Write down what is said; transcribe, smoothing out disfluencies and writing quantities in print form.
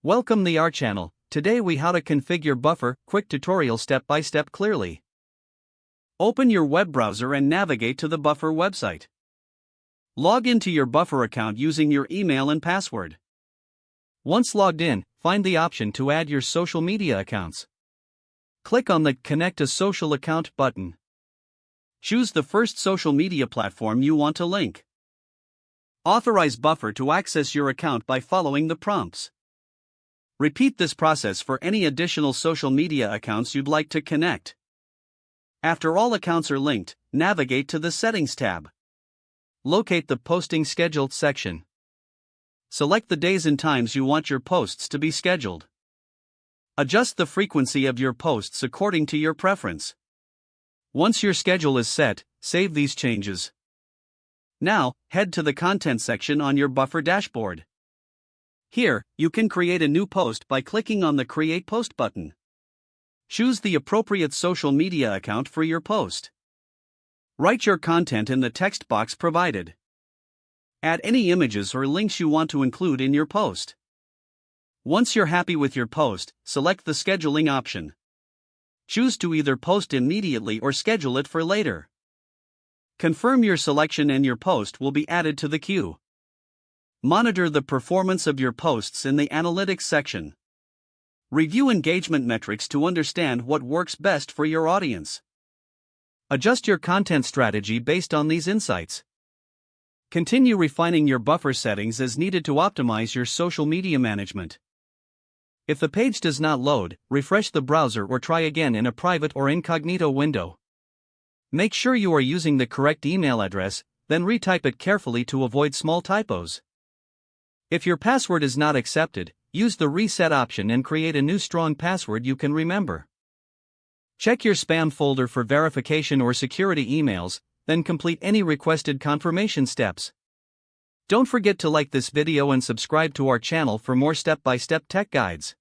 Welcome to our channel. Today we how to configure buffer, quick tutorial step by step clearly. Open your web browser and navigate to the buffer website. Log into your buffer account using your email and password. Once logged in, find the option to add your social media accounts. Click on the Connect a Social Account button. Choose the first social media platform you want to link. Authorize Buffer to access your account by following the prompts. Repeat this process for any additional social media accounts you'd like to connect. After all accounts are linked, navigate to the Settings tab. Locate the Posting Scheduled section. Select the days and times you want your posts to be scheduled. Adjust the frequency of your posts according to your preference. Once your schedule is set, save these changes. Now, head to the Content section on your Buffer dashboard. Here, you can create a new post by clicking on the Create Post button. Choose the appropriate social media account for your post. Write your content in the text box provided. Add any images or links you want to include in your post. Once you're happy with your post, select the scheduling option. Choose to either post immediately or schedule it for later. Confirm your selection and your post will be added to the queue. Monitor the performance of your posts in the Analytics section. Review engagement metrics to understand what works best for your audience. Adjust your content strategy based on these insights. Continue refining your buffer settings as needed to optimize your social media management. If the page does not load, refresh the browser or try again in a private or incognito window. Make sure you are using the correct email address, then retype it carefully to avoid small typos. If your password is not accepted, use the reset option and create a new strong password you can remember. Check your spam folder for verification or security emails, then complete any requested confirmation steps. Don't forget to like this video and subscribe to our channel for more step-by-step tech guides.